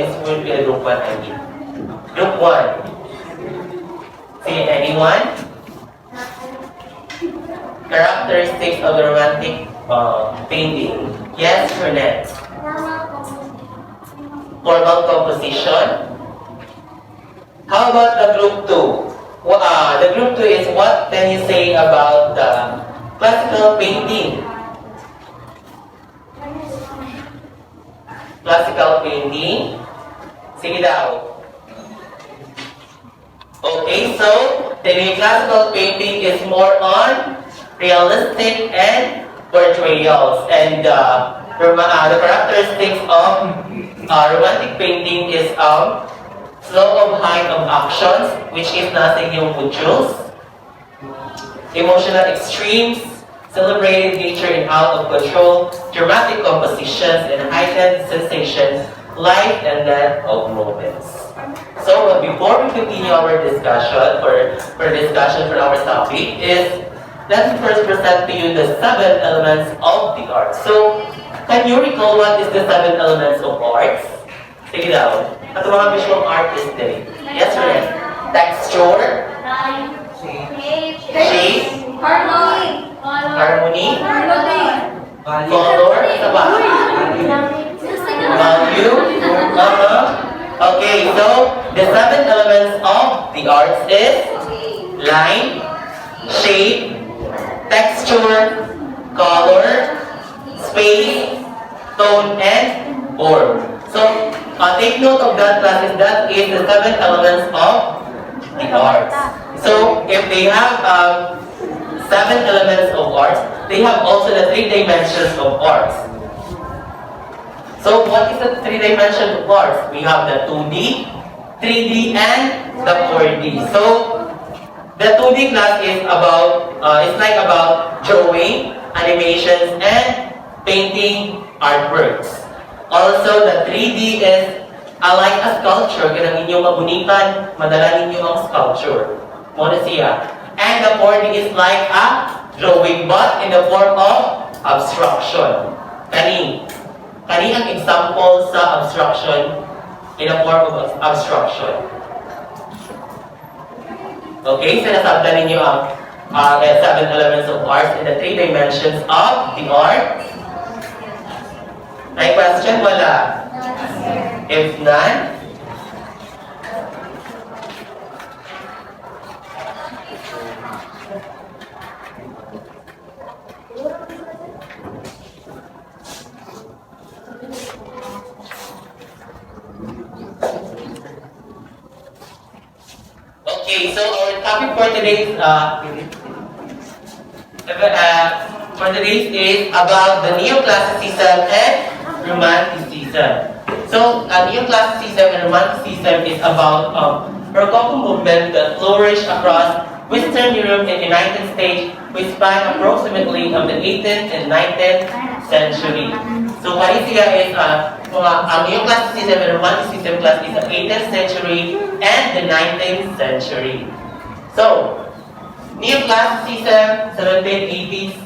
is will be a group 1, I mean. Group 1. See anyone? Characteristics of the romantic painting. Yes, Renette. Formal composition. How about the group 2? The group 2 is what can you say about the classical painting? Classical painting. Sige daw. Okay, so the classical painting is more on realistic and portrayals. And the characteristics of romantic painting is slow of height of actions, which is nothing yung mutuals, emotional extremes, celebrated nature and out of control, dramatic compositions, and heightened sensations, life and death of moments. So before we continue our discussion, for discussion for our topic is, let's first present to you the 7 elements of the art. So, can you recall what is the 7 elements of arts? Sige daw. At mga visual artists din. Yes, Renee. Texture. Shape. Harmony. Color. Saba. Value. Okay, so the 7 elements of the arts is line, shape, texture, color, space, tone, and form. So, take note of that classes. That is the 7 elements of the arts. So, if they have 7 elements of arts, they have also the 3 dimensions of arts. So, what is the 3 dimensions of arts? We have the 2D, 3D, and the 4D. So, the 2D class is about, it's like about drawing, animations, and painting artworks. Also, the 3D is like a sculpture. Kaya ninyo mabunitan, madala ninyo ang sculpture. Muna siya. And the 4D is like a drawing, but in the form of abstraction. Kani ang example sa abstraction in the form of abstraction. Okay, so nasabtan ninyo ang 7 elements of art in the 3 dimensions of the art. May question? Wala? If none, okay, so our topic for today is about the neoclassicism and romanticism. So, neoclassicism and romanticism is about Rococo movement that flourished across Western Europe and United States, which span approximately of the 18th and 19th century. So, what is here is neoclassicism and romanticism class is the 18th century and the 19th century. So, neoclassicism, 1780s.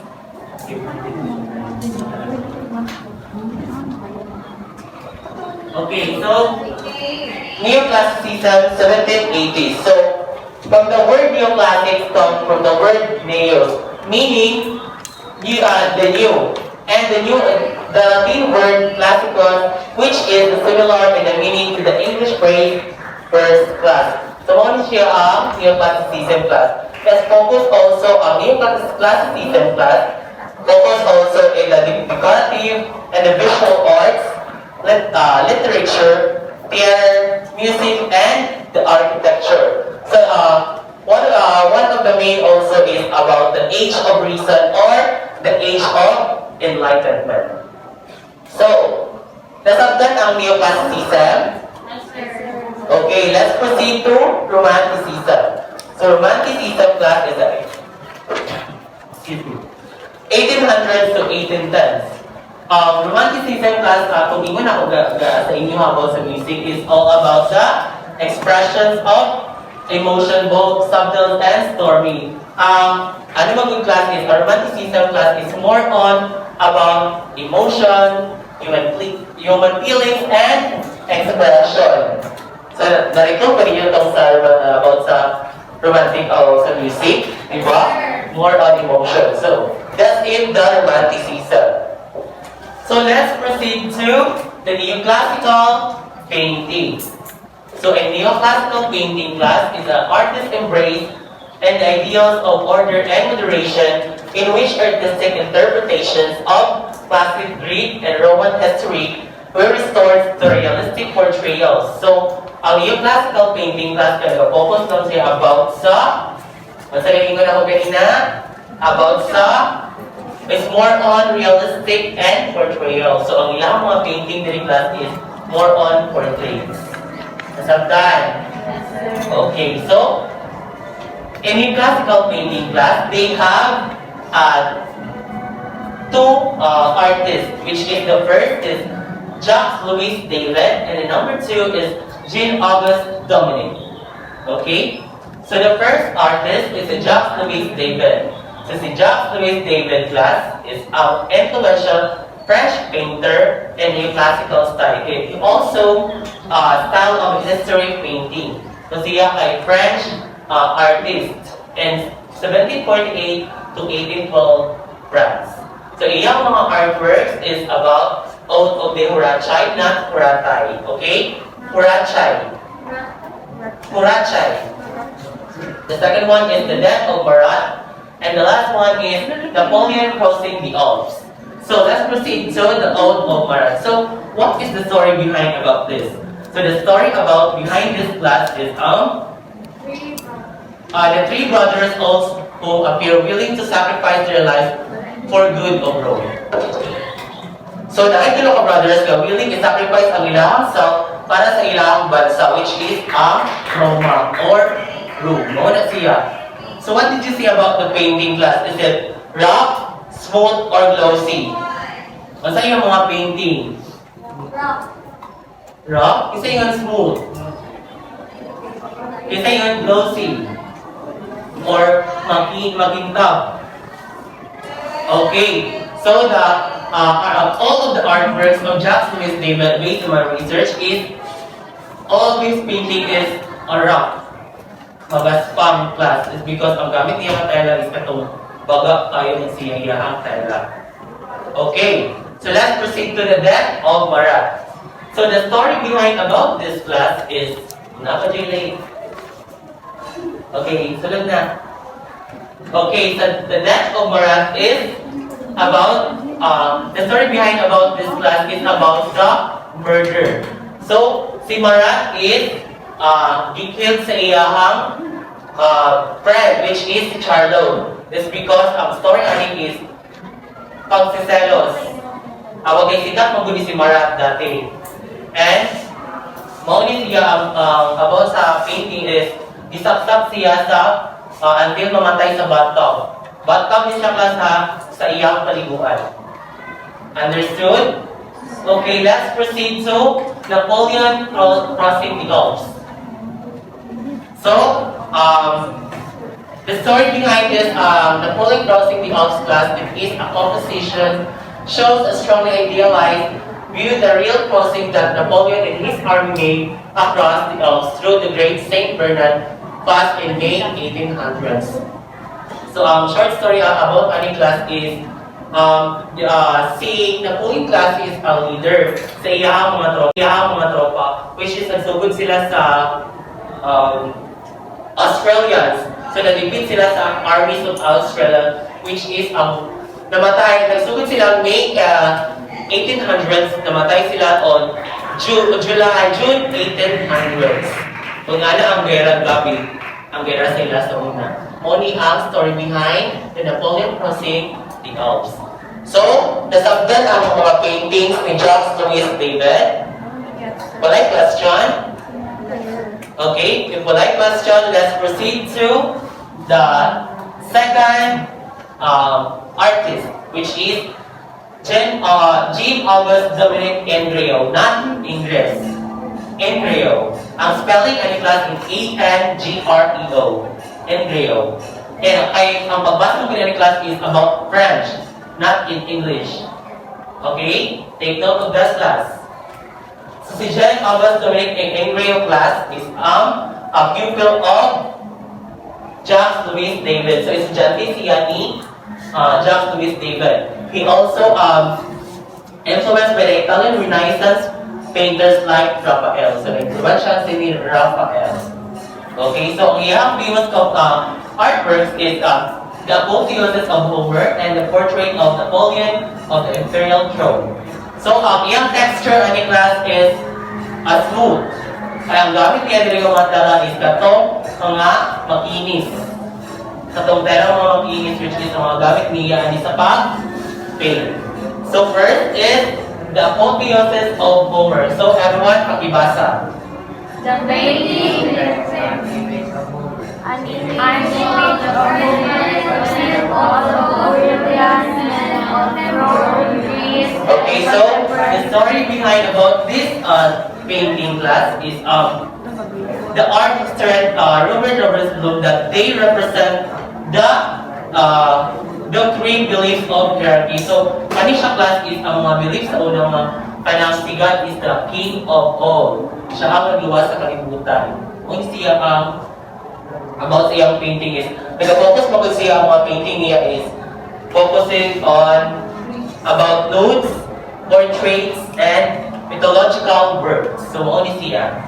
Okay, so neoclassicism, 1780s. So, from the word neoclassics comes from the word neos, meaning the new. And the Latin word classicus, which is similar in the meaning to the English phrase first class. So, what is siya ang neoclassicism class? Let's focus also on neoclassicism class. Focus also in the decorative and the visual arts, literature, theater, music, and the architecture. So, one of the main also is about the age of reason or the age of enlightenment. So, nasabtan ang neoclassicism. Okay, let's proceed to romanticism. So, romanticism class is 1800s to 1810s. Romanticism class, kung ingon ako sa inyo about sa music, is all about the expressions of emotion, both subtle and stormy. Ano maging class is, romanticism class is more on about emotion, human feelings, and expression. So, narito pa rin yung itong sa, about sa romantic o sa music, di ba? More on emotion. So, that's in the romanticism. So, let's proceed to the neoclassical painting. So, a neoclassical painting class is an artist embrace and the ideals of order and moderation in which artistic interpretations of classic Greek and Roman history were restored to realistic portrayals. So, ang neoclassical painting class talaga, focus lang siya about sa, masagalin ko na ako kanina, about sa, is more on realistic and portrayal. So, ang ilang mga painting diri class is more on portraits. Nasabtan? Okay, so, in neoclassical painting class, they have two artists, which is the first is Jacques-Louis David, and the number two is Jean-Auguste Dominique. Okay? So the first artist is the Jacques-Louis David. So si Jacques-Louis David class is an influential French painter in neoclassical style. He also style of history painting. So siya ay French artist in 1748 to 1812 France. So iyang mga artworks is about Ode of the Hurachay, not Huratay. Okay? Hurachay. Hurachay. The second one is the Death of Marat. And the last one is Napoleon Crossing the Alps. So let's proceed to the Ode of Marat. So what is the story behind about this? So the story about behind this class is the three brothers also who appear willing to sacrifice their lives for good of Rome. So the Italo brothers are willing to sacrifice ang ilang self para sa ilang bansa, which is Roma or Rome. Muna siya. So what did you see about the painting class? Is it rough, smooth, or glossy? Ano sa yung mga painting? Rough? Isa yung smooth. Isa yung glossy. Or makintab. Okay. So the all of the artworks of Jacques-Louis David, based on my research, is all of this painting is on rough. Magaspang class is because ang gamit niya ng tela is itong baga tayo ng siya iyahang tela. Okay, so let's proceed to the Death of Marat. So the story behind about this class is napaka-late. Okay, sunod na. Okay, so the Death of Marat is about the story behind about this class is about the murder. So si Marat is killed sa iyahang friend, which is si Charlo. This because ang story aning is pagsiselos. Awag ay sikat maguli si Marat dati. And mauni siya about sa painting is isaksak siya sa until mamatay sa bathtub. Bathtub niya siya sa iyang paliguan. Understood? Okay, let's proceed to Napoleon crossing the Alps. So, the story behind this Napoleon crossing the Alps class is a composition shows a strongly idealized view the real crossing that Napoleon and his army made across the Alps through the Great Saint Bernard Pass in May 1800s. So, short story about any class is si Napoleon class is a leader sa iyahang mga tropa, which is nagsugod sila sa Australians. So, nalipit sila sa armies of Australia, which is nagsugod sila May 1800s, namatay sila on June 1800s. Kung ano ang gera gabi, ang gera sa ila sa una. Only ang story behind the Napoleon crossing the Alps. So, nasabdan ang mga paintings ni Jacques-Louis David. Polite question? Okay, if polite question, let's proceed to the second artist, which is Jean-Auguste Dominique Ingres, not Ingres. Ingres. Ang spelling ay class is E-N-G-R-E-O. Ingres. And ang pagbasa ng pinag class is about French, not in English. Okay? Take note of that class. So si Jen August Dominic Engreo class is a pupil of Jacques Louis David. So estudyante siya ni Jacques Louis David. He also influenced by the Italian Renaissance painters like Raphael. So nag-influence siya si Raphael. Okay, so ang iyang famous artworks is the Apotheosis of Homer and the Portrait of Napoleon of the Imperial Throne. So ang iyang texture ani class is smooth. Kaya ang gamit niya diri mga tala is katong mga makinis. Katong pero mga makinis which is ang mga gamit niya ani sa pag-paint. So first is the Apotheosis of Homer. So everyone pakibasa. The painting is an image of Homer, all of Olympians and of Rome, Greece. Okay, so the story behind about this painting class is the art historian Robert Roberts Bloom that they represent the doctrine beliefs of hierarchy. So, kani siya class is ang mga beliefs sa unang kanang si God is the King of all. Siya ang nagluwas sa kalibutan. Kung siya about siyang painting is, nag-focus mo siya ang mga painting niya is focusing on about notes, portraits, and mythological works. So, only siya.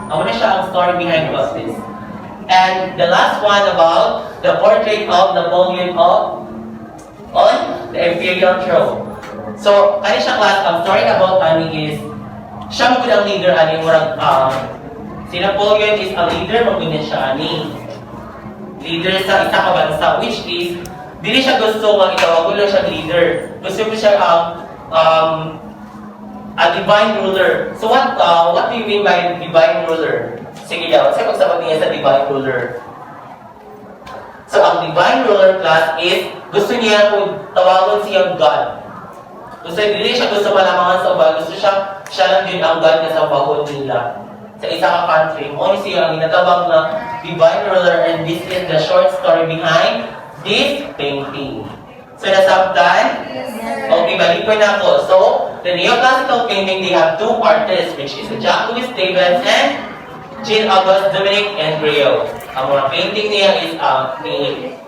Ako na siya ang story behind about this. And the last one about the portrait of Napoleon on the Imperial Throne. So, kani siya class, ang story about ani is, siya mo ang leader ani, murag, si Napoleon is a leader, maganda siya ani. Leader sa isa ka bansa, which is, dili siya gusto nga itawag lang siya leader. Gusto ko siya a divine ruler. So what do you mean by divine ruler? Sige daw, kasi pagsabat niya sa divine ruler. So ang divine ruler class is, gusto niya kung tawagon siyang God. Gusto dili siya gusto malamangan sa uba, gusto siya lang din ang God na sa bahon nila. Sa isa ka country, mo siya ang inatabang na divine ruler, and this is the short story behind this painting. So nasabtan? Okay, balik ko na ako. So, the neoclassical painting, they have two artists, which is Jacques Louis David and Jean Auguste Dominic Engreo. Ang mga painting niya is ni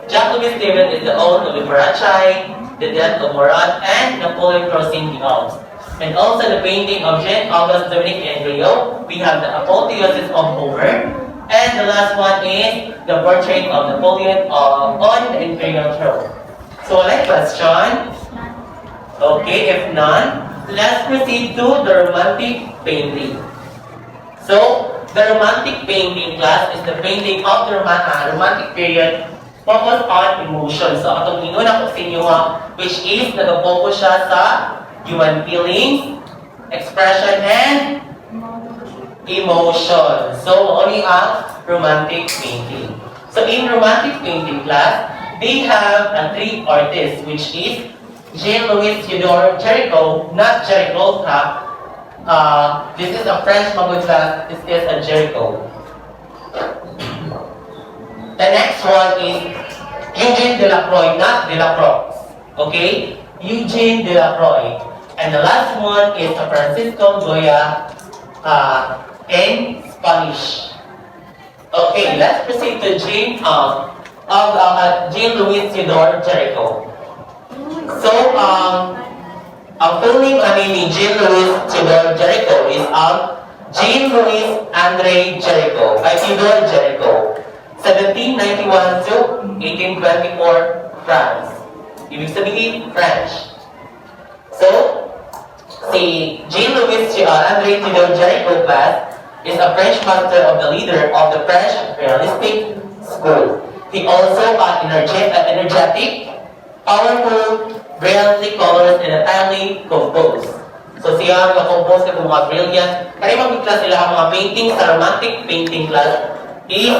Jacques Louis David is the own of Liberace, the death of Murat, and Napoleon crossing the Alps. And also the painting of Jean Auguste Dominic Engreo, we have the Apotheosis of Homer, and the last one is the portrait of Napoleon on the Imperial Throne. So, next question. Okay, if none, let's proceed to the romantic painting. So, the romantic painting class is the painting of the romantic period focused on emotion. So, atong inuna ko sa inyo which is nag-focus siya sa human feelings, expression, and emotion. So, only ang romantic painting. So, in romantic painting class, they have three artists, which is Jean-Louis Theodore Géricault, not Géricault, this is a French language class, this is a Géricault. The next one is Eugène Delacroix, not Delacroix. Okay? Eugène Delacroix. And the last one is Francisco Goya in Spanish. Okay, let's proceed to Jean-Louis Theodore Géricault. So, ang full name ni Jean-Louis Theodore Géricault is Jean-Louis André Géricault, Theodore Géricault, 1791 to 1824, France. Ibig sabihin, French. So, si Jean-Louis André Theodore Géricault class is a French master of the leader of the French realistic school. He also energetic, powerful, brilliantly colored, and entirely composed. So siya mag-compose ng mga brilliant. Kaya mag-class sila ang mga painting sa romantic painting class is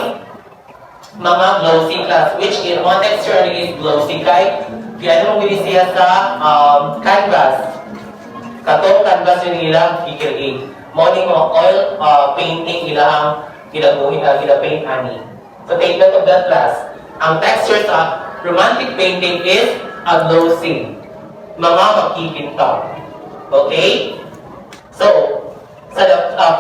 mga glossy class, which is one texture is glossy. Kaya ano mong siya sa canvas. Katong canvas yung ilang i-create. Morning mga oil painting ilang gila-paint ani. So take note of that class. Ang texture sa romantic painting is a glossy. Mga makikita. Okay? So, sa